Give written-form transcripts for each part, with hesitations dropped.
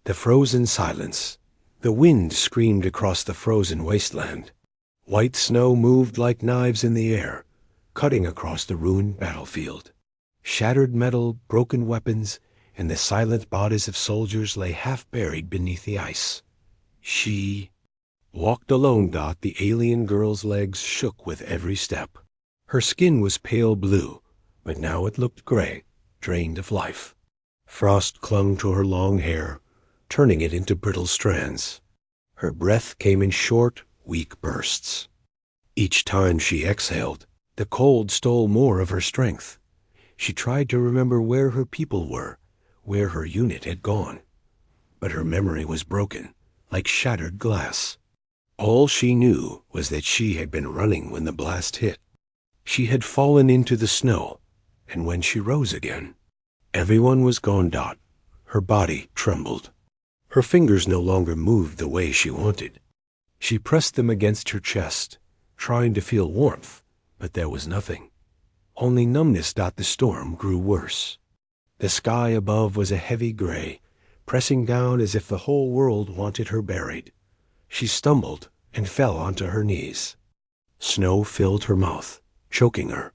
The frozen silence. The wind screamed across the frozen wasteland. White snow moved like knives in the air, cutting across the ruined battlefield. Shattered metal, broken weapons, and the silent bodies of soldiers lay half buried beneath the ice. She walked alone. The alien girl's legs shook with every step. Her skin was pale blue, but now it looked gray, drained of life. Frost clung to her long hair, turning it into brittle strands. Her breath came in short, weak bursts. Each time she exhaled, the cold stole more of her strength. She tried to remember where her people were, where her unit had gone. But her memory was broken, like shattered glass. All she knew was that she had been running when the blast hit. She had fallen into the snow, and when she rose again, everyone was gone. Her body trembled. Her fingers no longer moved the way she wanted. She pressed them against her chest, trying to feel warmth, but there was nothing. Only numbness. The storm grew worse. The sky above was a heavy gray, pressing down as if the whole world wanted her buried. She stumbled and fell onto her knees. Snow filled her mouth, choking her.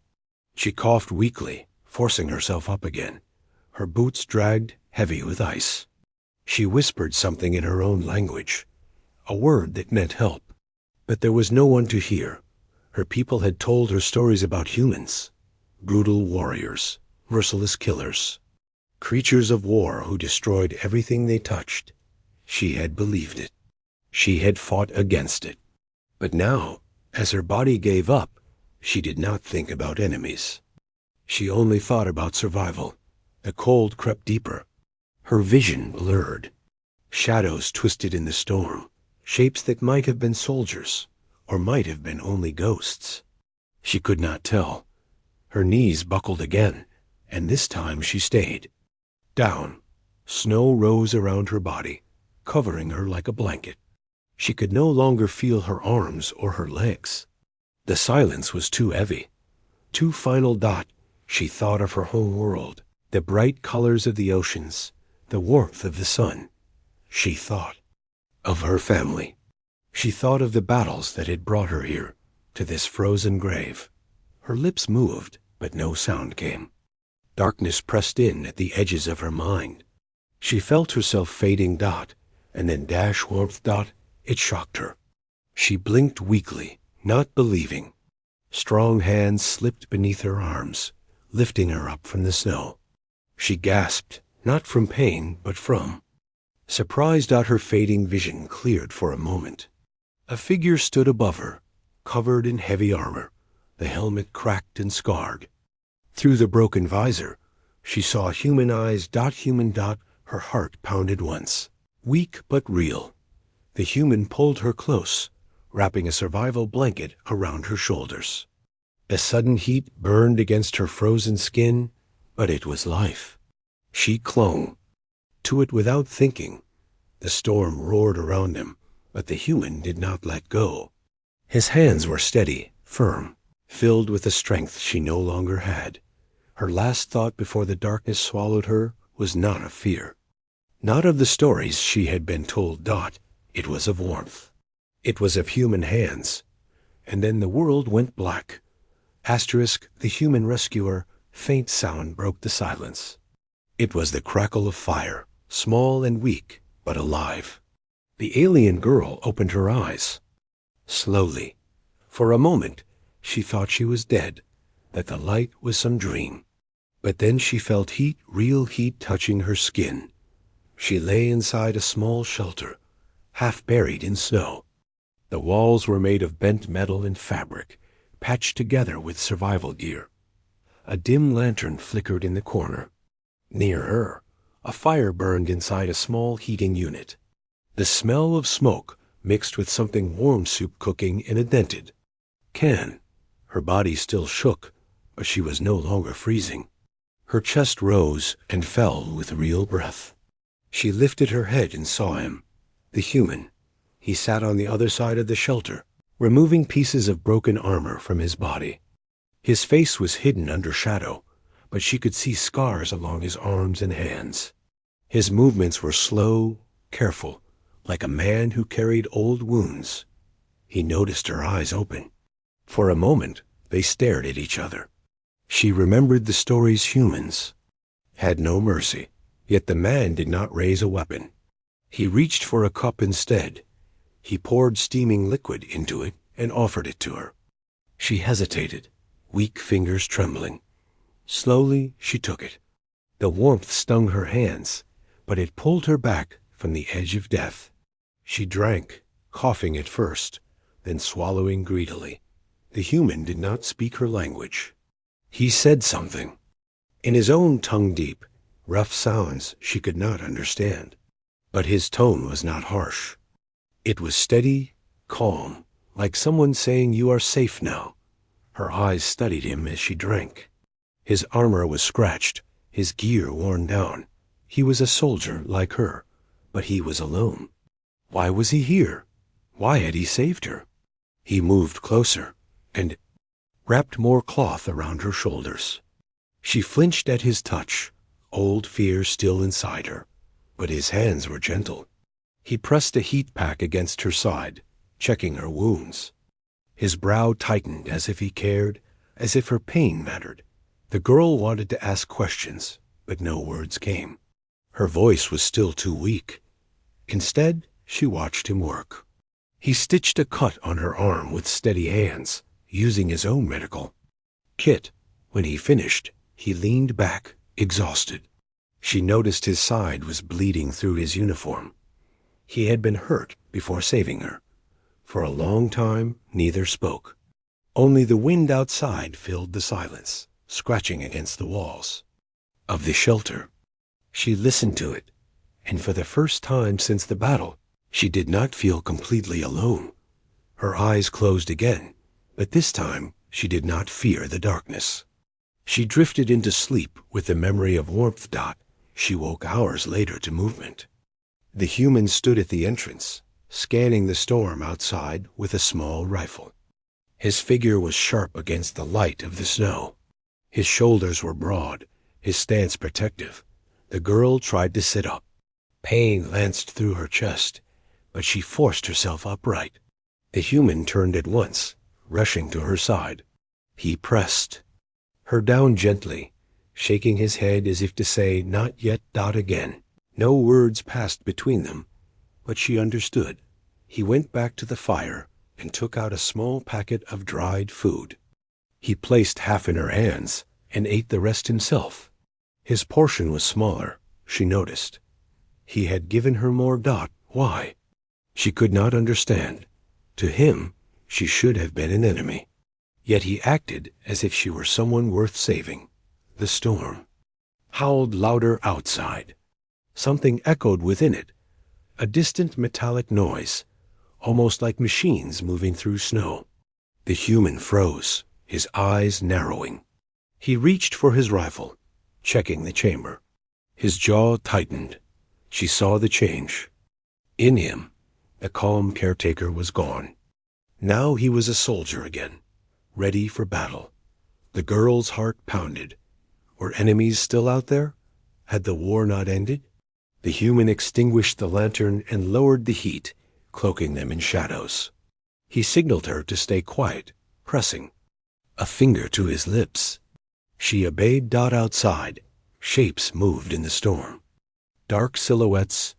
She coughed weakly, forcing herself up again. Her boots dragged, heavy with ice. She whispered something in her own language, a word that meant help. But there was no one to hear. Her people had told her stories about humans, brutal warriors, merciless killers, creatures of war who destroyed everything they touched. She had believed it. She had fought against it. But now, as her body gave up, she did not think about enemies. She only thought about survival. The cold crept deeper. Her vision blurred. Shadows twisted in the storm, shapes that might have been soldiers, or might have been only ghosts. She could not tell. Her knees buckled again, and this time she stayed. Down, snow rose around her body, covering her like a blanket. She could no longer feel her arms or her legs. The silence was too heavy. Too final. She thought of her home world, the bright colors of the oceans, the warmth of the sun. She thought of her family. She thought of the battles that had brought her here, to this frozen grave. Her lips moved, but no sound came. Darkness pressed in at the edges of her mind. She felt herself fading. And then dash warmth. It shocked her. She blinked weakly, not believing. Strong hands slipped beneath her arms, lifting her up from the snow. She gasped, not from pain, but from surprise. Her fading vision cleared for a moment. A figure stood above her, covered in heavy armor, the helmet cracked and scarred. Through the broken visor, she saw human eyes. Human. Her heart pounded once. Weak but real. The human pulled her close, wrapping a survival blanket around her shoulders. A sudden heat burned against her frozen skin, but it was life. She clung to it without thinking. The storm roared around them, but the human did not let go. His hands were steady, firm, filled with a strength she no longer had. Her last thought before the darkness swallowed her was not of fear, not of the stories she had been told. It was of warmth. It was of human hands. And then the world went black. The human rescuer, faint sound broke the silence. It was the crackle of fire, small and weak, but alive. The alien girl opened her eyes. Slowly. For a moment, she thought she was dead, that the light was some dream. But then she felt heat, real heat touching her skin. She lay inside a small shelter, half buried in snow. The walls were made of bent metal and fabric, patched together with survival gear. A dim lantern flickered in the corner. Near her, a fire burned inside a small heating unit. The smell of smoke mixed with something warm soup cooking in a dented can. Her body still shook, but she was no longer freezing. Her chest rose and fell with real breath. She lifted her head and saw him. The human. He sat on the other side of the shelter, removing pieces of broken armor from his body. His face was hidden under shadow, but she could see scars along his arms and hands. His movements were slow, careful, like a man who carried old wounds. He noticed her eyes open. For a moment, they stared at each other. She remembered the stories humans had no mercy, yet the man did not raise a weapon. He reached for a cup instead. He poured steaming liquid into it and offered it to her. She hesitated, weak fingers trembling. Slowly, she took it. The warmth stung her hands, but it pulled her back from the edge of death. She drank, coughing at first, then swallowing greedily. The human did not speak her language. He said something, in his own tongue-deep, rough sounds she could not understand. But his tone was not harsh. It was steady, calm, like someone saying, "You are safe now." Her eyes studied him as she drank. His armor was scratched, his gear worn down. He was a soldier like her, but he was alone. Why was he here? Why had he saved her? He moved closer and wrapped more cloth around her shoulders. She flinched at his touch, old fear still inside her, but his hands were gentle. He pressed a heat pack against her side, checking her wounds. His brow tightened as if he cared, as if her pain mattered. The girl wanted to ask questions, but no words came. Her voice was still too weak. Instead, she watched him work. He stitched a cut on her arm with steady hands, using his own medical kit. When he finished, he leaned back, exhausted. She noticed his side was bleeding through his uniform. He had been hurt before saving her. For a long time, neither spoke. Only the wind outside filled the silence, scratching against the walls of the shelter. She listened to it, and for the first time since the battle, she did not feel completely alone. Her eyes closed again, but this time she did not fear the darkness. She drifted into sleep with the memory of warmth. She woke hours later to movement. The human stood at the entrance, scanning the storm outside with a small rifle. His figure was sharp against the light of the snow. His shoulders were broad, his stance protective. The girl tried to sit up. Pain lanced through her chest, but she forced herself upright. The human turned at once, rushing to her side. He pressed her down gently, shaking his head as if to say, "Not yet. Again." No words passed between them, but she understood. He went back to the fire and took out a small packet of dried food. He placed half in her hands and ate the rest himself. His portion was smaller, she noticed. He had given her more. Why? She could not understand. To him, she should have been an enemy. Yet he acted as if she were someone worth saving. The storm howled louder outside. Something echoed within it, a distant metallic noise, almost like machines moving through snow. The human froze, his eyes narrowing. He reached for his rifle, checking the chamber. His jaw tightened. She saw the change. In him, the calm caretaker was gone. Now he was a soldier again, ready for battle. The girl's heart pounded. Were enemies still out there? Had the war not ended? The human extinguished the lantern and lowered the heat, cloaking them in shadows. He signaled her to stay quiet, pressing a finger to his lips. She obeyed. Outside, shapes moved in the storm. Dark silhouettes,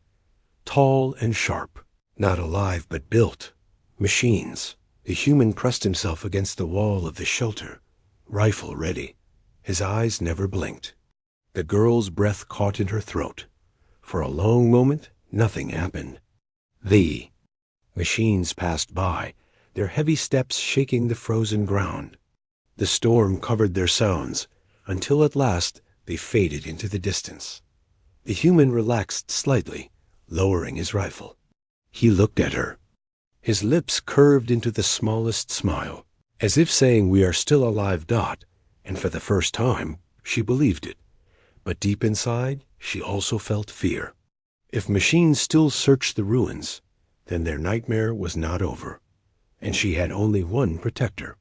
tall and sharp, not alive but built. Machines. The human pressed himself against the wall of the shelter, rifle ready. His eyes never blinked. The girl's breath caught in her throat. For a long moment, nothing happened. The machines passed by, their heavy steps shaking the frozen ground. The storm covered their sounds, until at last they faded into the distance. The human relaxed slightly, lowering his rifle. He looked at her. His lips curved into the smallest smile, as if saying, "We are still alive." And for the first time, she believed it. But deep inside, she also felt fear. If machines still searched the ruins, then their nightmare was not over. And she had only one protector.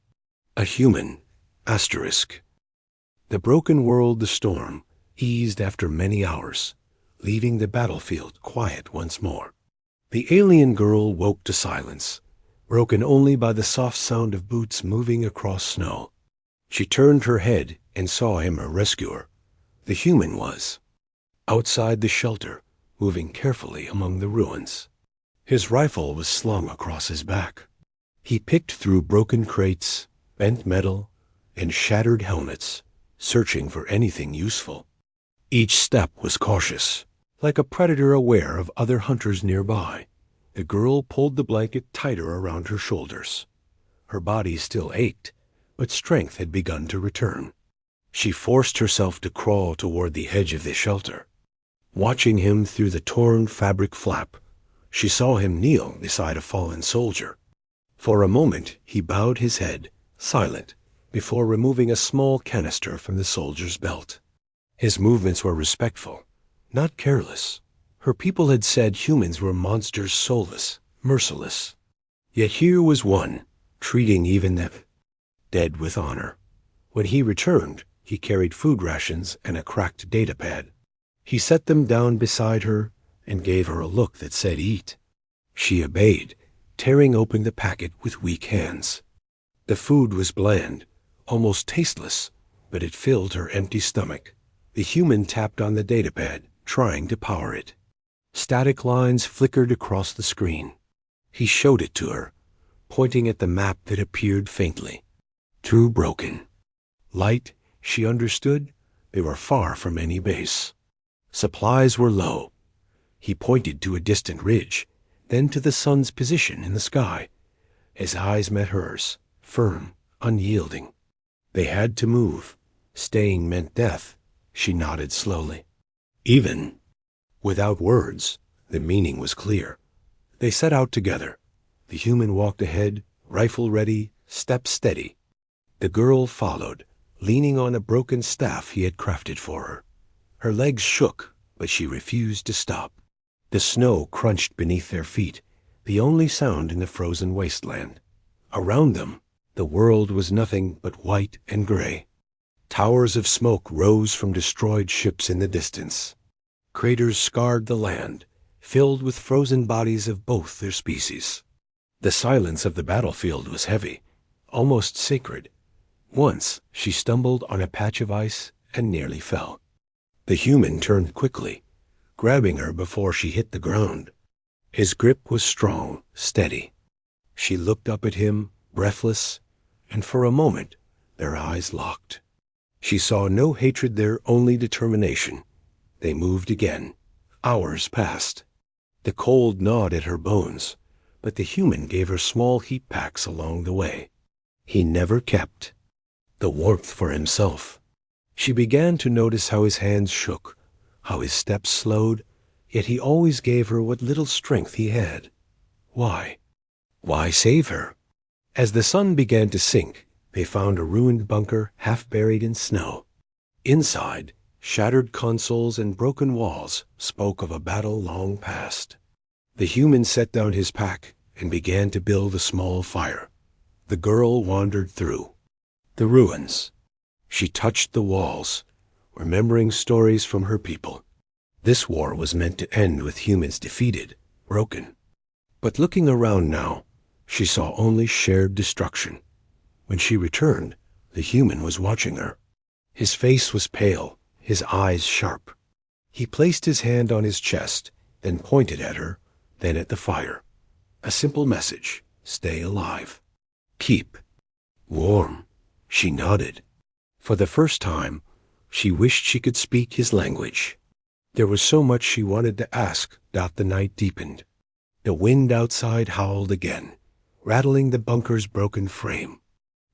A human. *. The broken world, the storm, eased after many hours, leaving the battlefield quiet once more. The alien girl woke to silence, broken only by the soft sound of boots moving across snow. She turned her head and saw him her rescuer. The human was outside the shelter, moving carefully among the ruins. His rifle was slung across his back. He picked through broken crates, bent metal, and shattered helmets, searching for anything useful. Each step was cautious, like a predator aware of other hunters nearby. The girl pulled the blanket tighter around her shoulders. Her body still ached, but strength had begun to return. She forced herself to crawl toward the edge of the shelter. Watching him through the torn fabric flap, she saw him kneel beside a fallen soldier. For a moment he bowed his head, silent, before removing a small canister from the soldier's belt. His movements were respectful, not careless. Her people had said humans were monsters, soulless, merciless. Yet here was one, treating even them dead with honor. When he returned, he carried food rations and a cracked datapad. He set them down beside her and gave her a look that said eat. She obeyed, tearing open the packet with weak hands. The food was bland, almost tasteless, but it filled her empty stomach. The human tapped on the datapad, trying to power it. Static lines flickered across the screen. He showed it to her, pointing at the map that appeared faintly. Too broken. Light, she understood, they were far from any base. Supplies were low. He pointed to a distant ridge, then to the sun's position in the sky. His eyes met hers, firm, unyielding. They had to move. Staying meant death. She nodded slowly. Even without words, the meaning was clear. They set out together. The human walked ahead, rifle ready, step steady. The girl followed, leaning on a broken staff he had crafted for her. Her legs shook, but she refused to stop. The snow crunched beneath their feet, the only sound in the frozen wasteland. Around them, the world was nothing but white and gray. Towers of smoke rose from destroyed ships in the distance. Craters scarred the land, filled with frozen bodies of both their species. The silence of the battlefield was heavy, almost sacred. Once she stumbled on a patch of ice and nearly fell. The human turned quickly, grabbing her before she hit the ground. His grip was strong, steady. She looked up at him, breathless, and for a moment their eyes locked. She saw no hatred there, only determination. They moved again. Hours passed. The cold gnawed at her bones, but the human gave her small heat packs along the way. He never kept the warmth for himself. She began to notice how his hands shook, how his steps slowed, yet he always gave her what little strength he had. Why? Why save her? As the sun began to sink, they found a ruined bunker half buried in snow. Inside, shattered consoles and broken walls spoke of a battle long past. The human set down his pack and began to build a small fire. The girl wandered through the ruins. She touched the walls, remembering stories from her people. This war was meant to end with humans defeated, broken. But looking around now, she saw only shared destruction. When she returned, the human was watching her. His face was pale, his eyes sharp. He placed his hand on his chest, then pointed at her, then at the fire. A simple message: stay alive. Keep warm. She nodded. For the first time, she wished she could speak his language. There was so much she wanted to ask. The night deepened. The wind outside howled again, rattling the bunker's broken frame.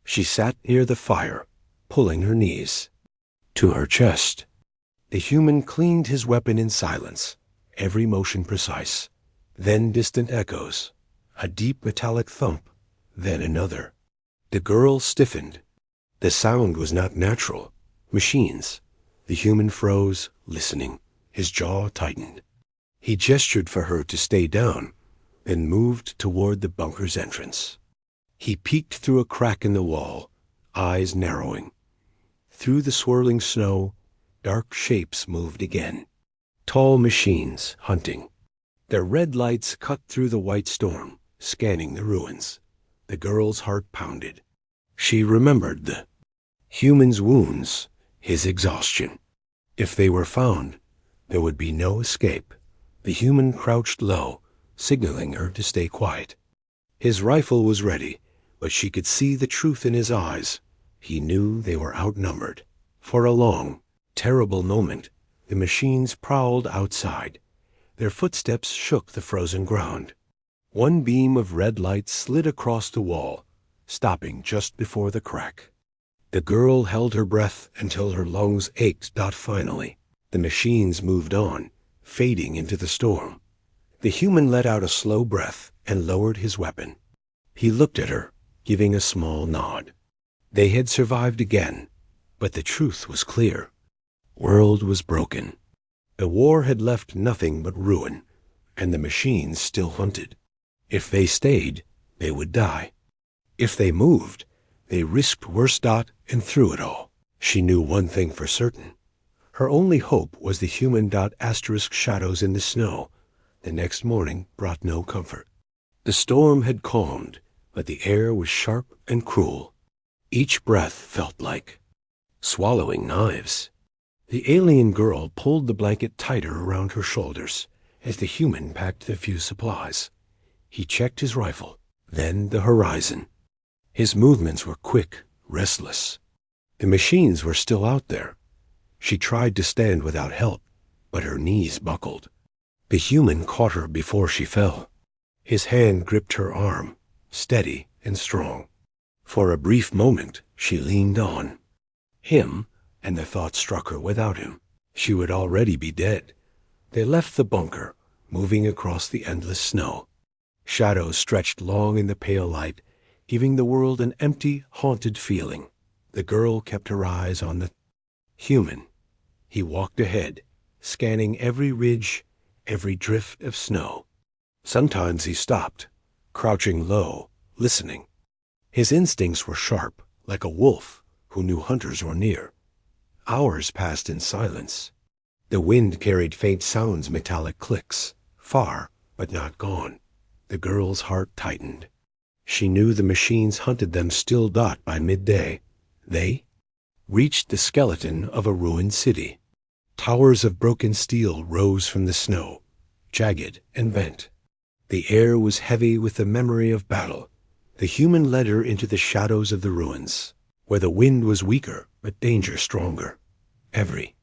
She sat near the fire, pulling her knees to her chest. The human cleaned his weapon in silence, every motion precise. Then distant echoes, a deep metallic thump, then another. The girl stiffened. The sound was not natural. Machines. The human froze, listening. His jaw tightened. He gestured for her to stay down, then moved toward the bunker's entrance. He peeked through a crack in the wall, eyes narrowing. Through the swirling snow, dark shapes moved again. Tall machines hunting. Their red lights cut through the white storm, scanning the ruins. The girl's heart pounded. She remembered the human's wounds, his exhaustion. If they were found, there would be no escape. The human crouched low, signaling her to stay quiet. His rifle was ready, but she could see the truth in his eyes. He knew they were outnumbered. For a long, terrible moment, the machines prowled outside. Their footsteps shook the frozen ground. One beam of red light slid across the wall, stopping just before the crack. The girl held her breath until her lungs ached. Finally, the machines moved on, fading into the storm. The human let out a slow breath and lowered his weapon. He looked at her, giving a small nod. They had survived again, but the truth was clear. World was broken. The war had left nothing but ruin, and the machines still hunted. If they stayed, they would die. If they moved, they risked worse. And through it all, she knew one thing for certain. Her only hope was the human. Shadows in the snow. The next morning brought no comfort. The storm had calmed, but the air was sharp and cruel. Each breath felt like swallowing knives. The alien girl pulled the blanket tighter around her shoulders as the human packed the few supplies. He checked his rifle, then the horizon. His movements were quick, restless. The machines were still out there. She tried to stand without help, but her knees buckled. The human caught her before she fell. His hand gripped her arm, steady and strong. For a brief moment, she leaned on him, and the thought struck her without him, she would already be dead. They left the bunker, moving across the endless snow. Shadows stretched long in the pale light, giving the world an empty, haunted feeling. The girl kept her eyes on the human. He walked ahead, scanning every ridge, every drift of snow. Sometimes he stopped, crouching low, listening. His instincts were sharp, like a wolf who knew hunters were near. Hours passed in silence. The wind carried faint sounds, metallic clicks, far but not gone. The girl's heart tightened. She knew the machines hunted them still. By midday, they reached the skeleton of a ruined city. Towers of broken steel rose from the snow, jagged and bent. The air was heavy with the memory of battle. The human led her into the shadows of the ruins, where the wind was weaker but danger stronger. Every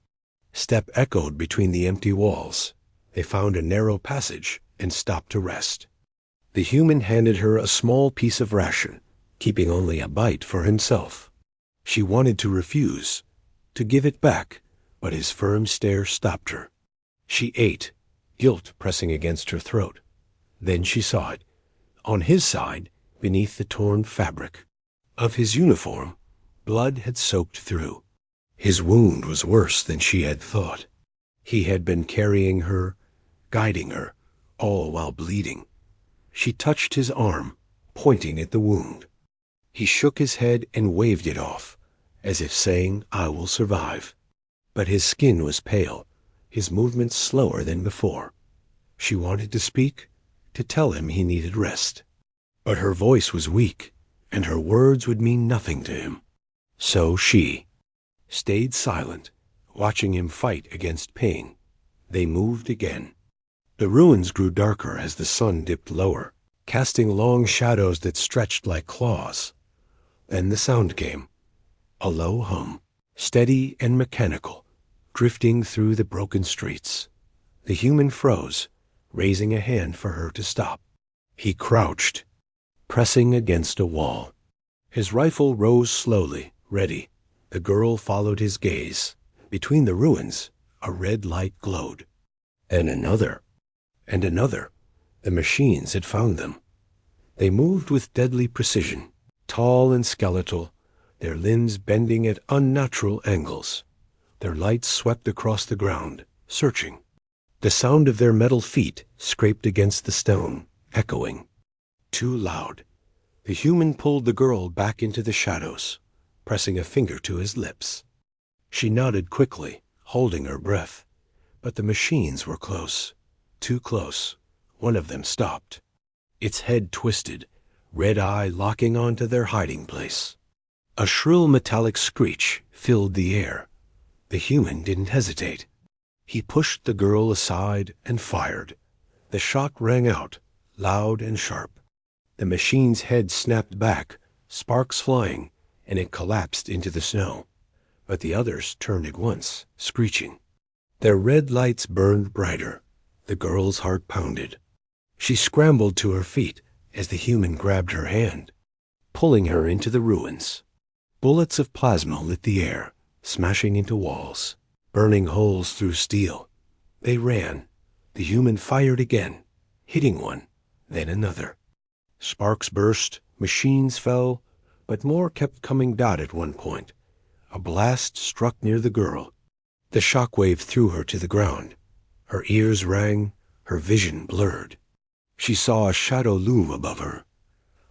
step echoed between the empty walls. They found a narrow passage and stopped to rest. The human handed her a small piece of ration, keeping only a bite for himself. She wanted to refuse, to give it back, but his firm stare stopped her. She ate, guilt pressing against her throat. Then she saw it, on his side, beneath the torn fabric of his uniform. Blood had soaked through. His wound was worse than she had thought. He had been carrying her, guiding her, all while bleeding. She touched his arm, pointing at the wound. He shook his head and waved it off, as if saying, "I will survive." But his skin was pale, his movements slower than before. She wanted to speak, to tell him he needed rest. But her voice was weak, and her words would mean nothing to him. So she stayed silent, watching him fight against pain. They moved again. The ruins grew darker as the sun dipped lower, casting long shadows that stretched like claws. Then the sound came, a low hum, steady and mechanical, drifting through the broken streets. The human froze, raising a hand for her to stop. He crouched, pressing against a wall. His rifle rose slowly, ready. The girl followed his gaze. Between the ruins, a red light glowed. And another. And another. The machines had found them. They moved with deadly precision, tall and skeletal, their limbs bending at unnatural angles. Their lights swept across the ground, searching. The sound of their metal feet scraped against the stone, echoing. Too loud. The human pulled the girl back into the shadows, pressing a finger to his lips. She nodded quickly, holding her breath. But the machines were close. Too close. One of them stopped. Its head twisted, red eye locking onto their hiding place. A shrill metallic screech filled the air. The human didn't hesitate. He pushed the girl aside and fired. The shot rang out, loud and sharp. The machine's head snapped back, sparks flying, and it collapsed into the snow. But the others turned at once, screeching. Their red lights burned brighter. The girl's heart pounded. She scrambled to her feet as the human grabbed her hand, pulling her into the ruins. Bullets of plasma lit the air, smashing into walls, burning holes through steel. They ran. The human fired again, hitting one, then another. Sparks burst, machines fell, but more kept coming down at one point. A blast struck near the girl. The shockwave threw her to the ground. Her ears rang, her vision blurred. She saw a shadow loom above her,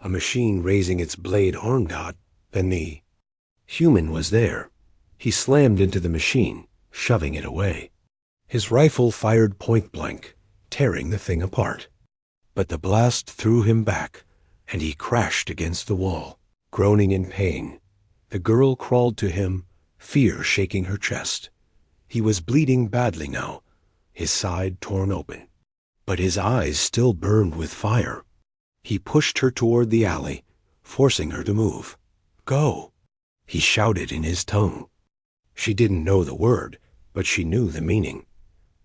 a machine raising its blade armed out, then the human was there. He slammed into the machine, shoving it away. His rifle fired point blank, tearing the thing apart. But the blast threw him back, and he crashed against the wall, groaning in pain. The girl crawled to him, fear shaking her chest. He was bleeding badly now, his side torn open. But his eyes still burned with fire. He pushed her toward the alley, forcing her to move. "Go!" he shouted in his tongue. She didn't know the word, but she knew the meaning.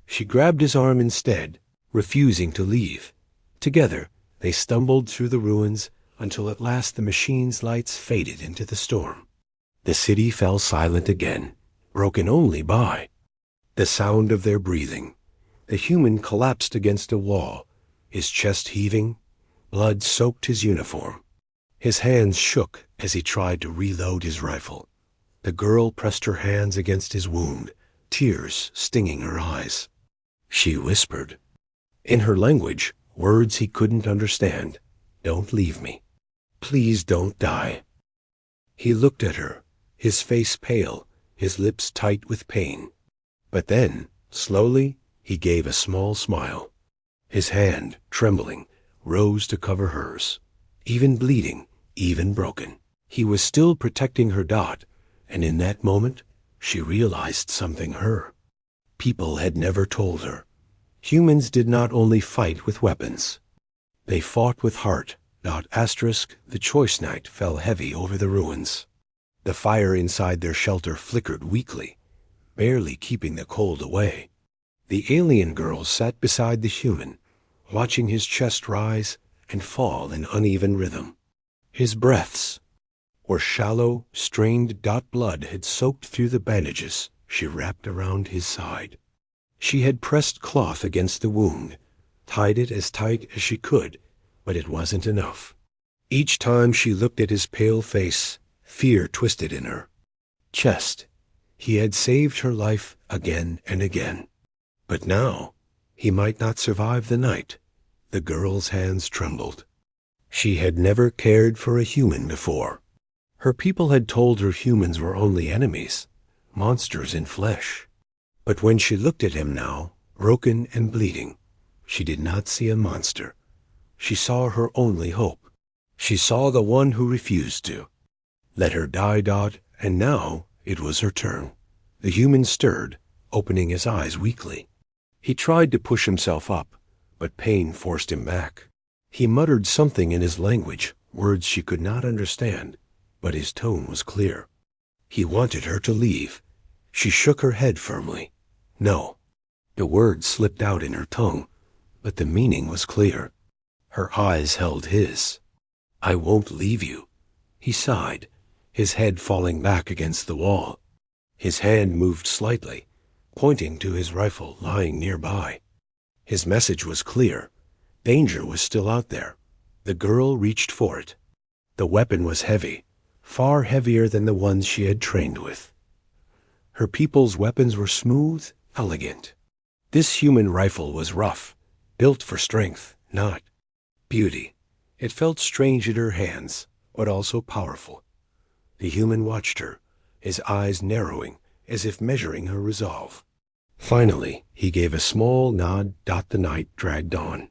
She grabbed his arm instead, refusing to leave. Together, they stumbled through the ruins until at last the machine's lights faded into the storm. The city fell silent again, broken only by the sound of their breathing. The human collapsed against a wall, his chest heaving. Blood soaked his uniform. His hands shook as he tried to reload his rifle. The girl pressed her hands against his wound, tears stinging her eyes. She whispered, in her language, words he couldn't understand, "Don't leave me. Please don't die." He looked at her, his face pale, his lips tight with pain. But then, slowly, he gave a small smile. His hand, trembling, rose to cover hers. Even bleeding, even broken, he was still protecting her dot, and in that moment, she realized something people had never told her. Humans did not only fight with weapons. They fought with heart. The choice night fell heavy over the ruins. The fire inside their shelter flickered weakly, barely keeping the cold away. The alien girl sat beside the human, watching his chest rise and fall in uneven rhythm. His breaths were shallow, strained. Blood had soaked through the bandages she wrapped around his side. She had pressed cloth against the wound, tied it as tight as she could, but it wasn't enough. Each time she looked at his pale face, fear twisted in her chest. He had saved her life again and again. But now, he might not survive the night. The girl's hands trembled. She had never cared for a human before. Her people had told her humans were only enemies, monsters in flesh. But when she looked at him now, broken and bleeding, she did not see a monster. She saw her only hope. She saw the one who refused to let her die. And now it was her turn. The human stirred, opening his eyes weakly. He tried to push himself up, but pain forced him back. He muttered something in his language, words she could not understand, but his tone was clear. He wanted her to leave. She shook her head firmly. No. The words slipped out in her tongue, but the meaning was clear. Her eyes held his. "I won't leave you." He sighed, his head falling back against the wall. His hand moved slightly, pointing to his rifle lying nearby. His message was clear. Danger was still out there. The girl reached for it. The weapon was heavy, far heavier than the ones she had trained with. Her people's weapons were smooth, elegant. This human rifle was rough, built for strength, not beauty. It felt strange in her hands, but also powerful. The human watched her, his eyes narrowing, as if measuring her resolve. Finally, he gave a small nod. The night dragged on.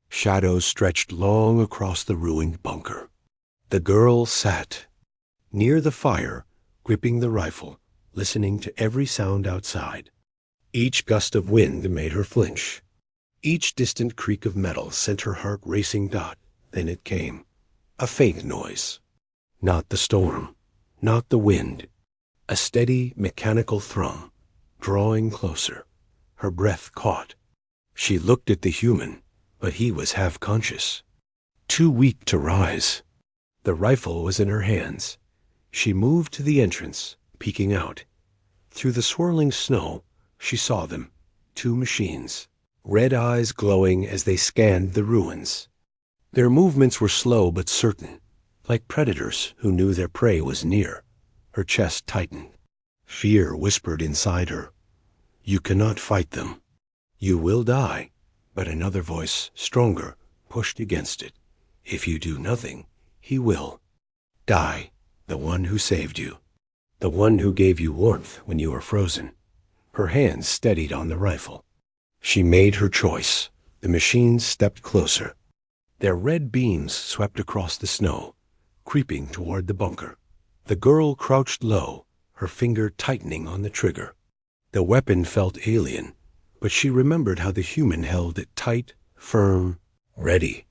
Shadows stretched long across the ruined bunker. The girl sat near the fire, gripping the rifle, listening to every sound outside. Each gust of wind made her flinch. Each distant creak of metal sent her heart racing. Then it came. A faint noise. Not the storm, not the wind. A steady, mechanical thrum, drawing closer. Her breath caught. She looked at the human, but he was half conscious, too weak to rise. The rifle was in her hands. She moved to the entrance, peeking out. Through the swirling snow, she saw them, 2 machines, red eyes glowing as they scanned the ruins. Their movements were slow but certain, like predators who knew their prey was near. Her chest tightened. Fear whispered inside her. You cannot fight them. You will die. But another voice, stronger, pushed against it. If you do nothing, he will. Die, the one who saved you. The one who gave you warmth when you were frozen. Her hands steadied on the rifle. She made her choice. The machines stepped closer. Their red beams swept across the snow, creeping toward the bunker. The girl crouched low, her finger tightening on the trigger. The weapon felt alien, but she remembered how the human held it tight, firm, ready.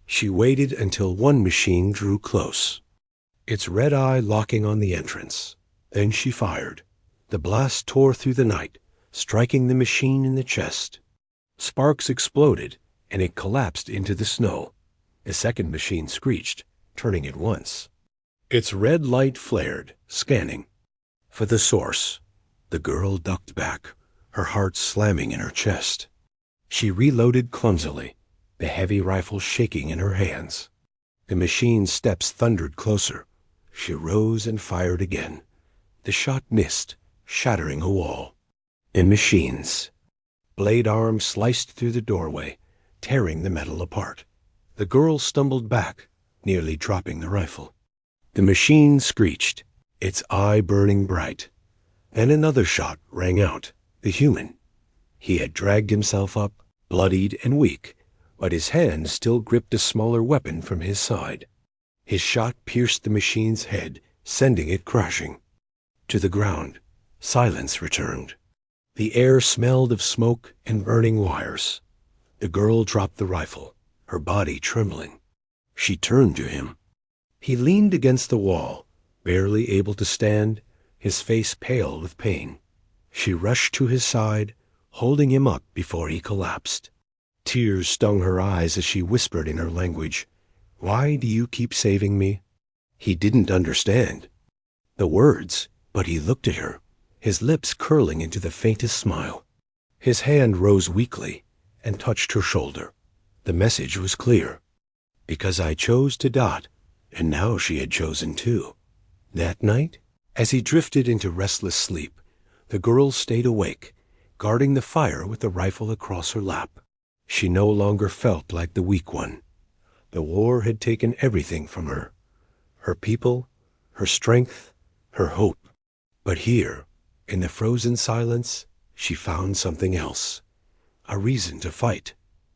She waited until one machine drew close, its red eye locking on the entrance. Then she fired. The blast tore through the night, striking the machine in the chest. Sparks exploded, and it collapsed into the snow. The second machine screeched, turning at once. Its red light flared, scanning. For the source, the girl ducked back, her heart slamming in her chest. She reloaded clumsily, the heavy rifle shaking in her hands. The machine's steps thundered closer. She rose and fired again. The shot missed, shattering a wall. The machines. Blade arms sliced through the doorway, tearing the metal apart. The girl stumbled back, nearly dropping the rifle. The machine screeched, its eye burning bright. Then another shot rang out, the human. He had dragged himself up, bloodied and weak, but his hand still gripped a smaller weapon from his side. His shot pierced the machine's head, sending it crashing. To the ground, silence returned. The air smelled of smoke and burning wires. The girl dropped the rifle, her body trembling. She turned to him. He leaned against the wall, barely able to stand, his face pale with pain. She rushed to his side, holding him up before he collapsed. Tears stung her eyes as she whispered in her language, "Why do you keep saving me?" He didn't understand the words, but he looked at her, his lips curling into the faintest smile. His hand rose weakly and touched her shoulder. The message was clear. Because I chose to dot, and now she had chosen too. That night, as he drifted into restless sleep, the girl stayed awake, guarding the fire with the rifle across her lap. She no longer felt like the weak one. The war had taken everything from her. Her people, her strength, her hope. But here, in the frozen silence, she found something else. A reason to fight.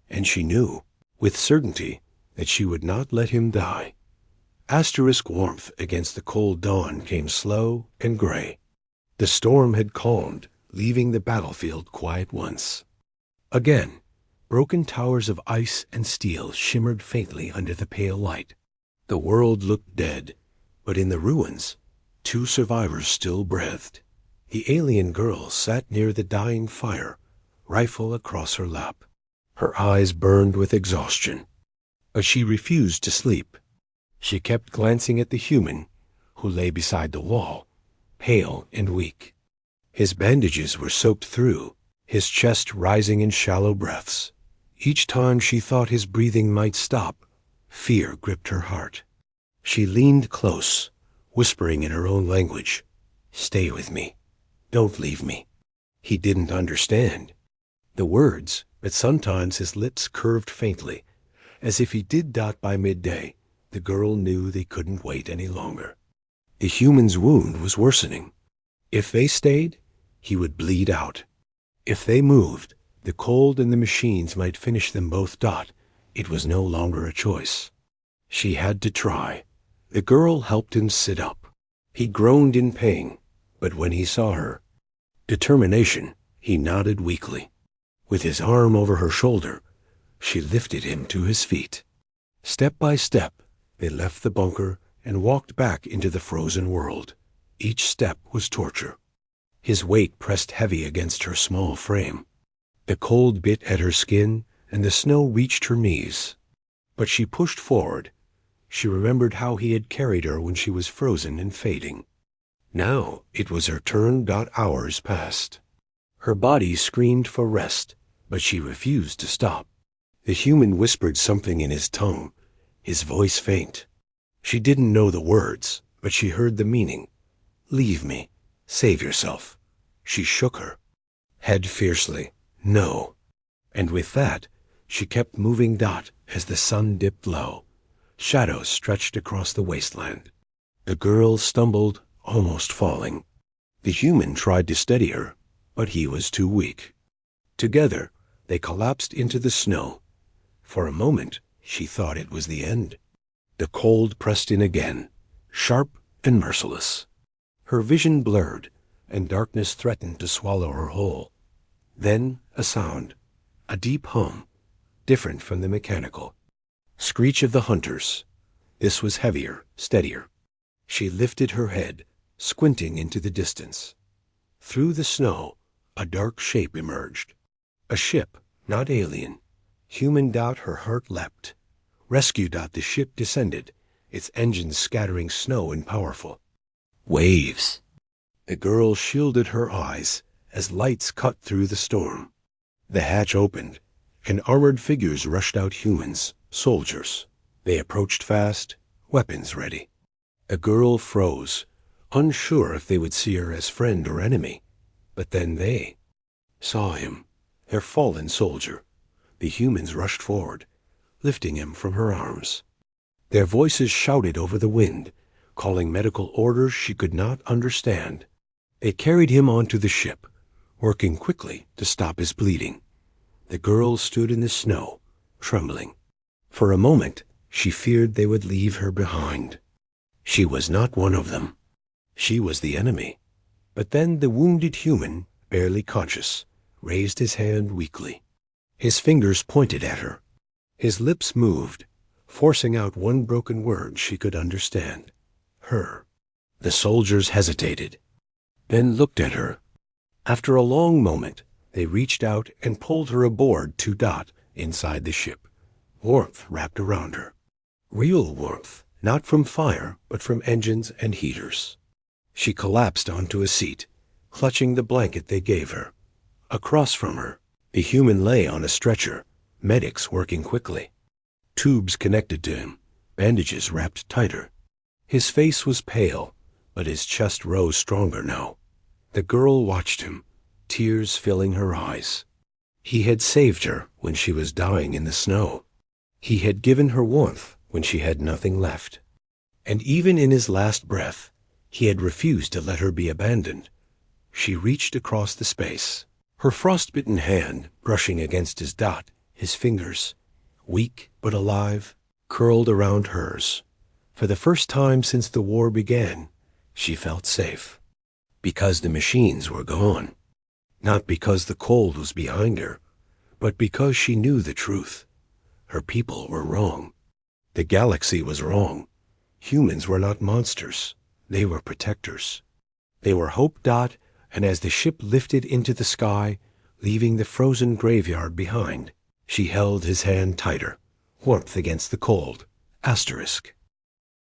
And she knew, with certainty, that she would not let him die. Asterisk warmth against the cold dawn came slow and gray. The storm had calmed, leaving the battlefield quiet once. Again, broken towers of ice and steel shimmered faintly under the pale light. The world looked dead, but in the ruins, 2 survivors still breathed. The alien girl sat near the dying fire, rifle across her lap. Her eyes burned with exhaustion, but she refused to sleep. She kept glancing at the human, who lay beside the wall, pale and weak. His bandages were soaked through, his chest rising in shallow breaths. Each time she thought his breathing might stop, fear gripped her heart. She leaned close, whispering in her own language, "Stay with me. Don't leave me." He didn't understand the words, but sometimes his lips curved faintly, as if he did dot by midday. The girl knew they couldn't wait any longer. The human's wound was worsening. If they stayed, he would bleed out. If they moved, the cold and the machines might finish them both. It was no longer a choice. She had to try. The girl helped him sit up. He groaned in pain, but when he saw her determination, he nodded weakly. With his arm over her shoulder, she lifted him to his feet. Step by step, they left the bunker and walked back into the frozen world. Each step was torture. His weight pressed heavy against her small frame. The cold bit at her skin, and the snow reached her knees. But she pushed forward. She remembered how he had carried her when she was frozen and fading. Now it was her turn. Hours passed. Her body screamed for rest, but she refused to stop. The human whispered something in his tongue, his voice faint. She didn't know the words, but she heard the meaning. Leave me. Save yourself. She shook her head fiercely. No. And with that, she kept moving. As the sun dipped low, shadows stretched across the wasteland. The girl stumbled, almost falling. The human tried to steady her, but he was too weak. Together, they collapsed into the snow. For a moment, she thought it was the end. The cold pressed in again, sharp and merciless. Her vision blurred, and darkness threatened to swallow her whole. Then a sound, a deep hum, different from the mechanical screech of the hunters. This was heavier, steadier. She lifted her head, squinting into the distance. Through the snow, a dark shape emerged. A ship, not alien. Human. Her heart leapt. Rescue. The ship descended, its engines scattering snow and powerful waves. The girl shielded her eyes as lights cut through the storm. The hatch opened, and armored figures rushed out. Humans, soldiers. They approached fast, weapons ready. The girl froze, unsure if they would see her as friend or enemy. But then they saw him, their fallen soldier. The humans rushed forward, lifting him from her arms. Their voices shouted over the wind, calling medical orders she could not understand. They carried him onto the ship, working quickly to stop his bleeding. The girl stood in the snow, trembling. For a moment, she feared they would leave her behind. She was not one of them. She was the enemy. But then the wounded human, barely conscious, raised his hand weakly. His fingers pointed at her. His lips moved, forcing out one broken word she could understand. Her. The soldiers hesitated, then looked at her. After a long moment, they reached out and pulled her aboard to inside the ship. Warmth wrapped around her. Real warmth, not from fire, but from engines and heaters. She collapsed onto a seat, clutching the blanket they gave her. Across from her, the human lay on a stretcher, medics working quickly. Tubes connected to him, bandages wrapped tighter. His face was pale, but his chest rose stronger now. The girl watched him, tears filling her eyes. He had saved her when she was dying in the snow. He had given her warmth when she had nothing left. And even in his last breath, he had refused to let her be abandoned. She reached across the space, her frostbitten hand brushing against his fingers, weak but alive, curled around hers. For the first time since the war began, she felt safe. Because the machines were gone. Not because the cold was behind her, but because she knew the truth. Her people were wrong. The galaxy was wrong. Humans were not monsters. They were protectors. They were hope. And as the ship lifted into the sky, leaving the frozen graveyard behind, she held his hand tighter, warmth against the cold. Asterisk.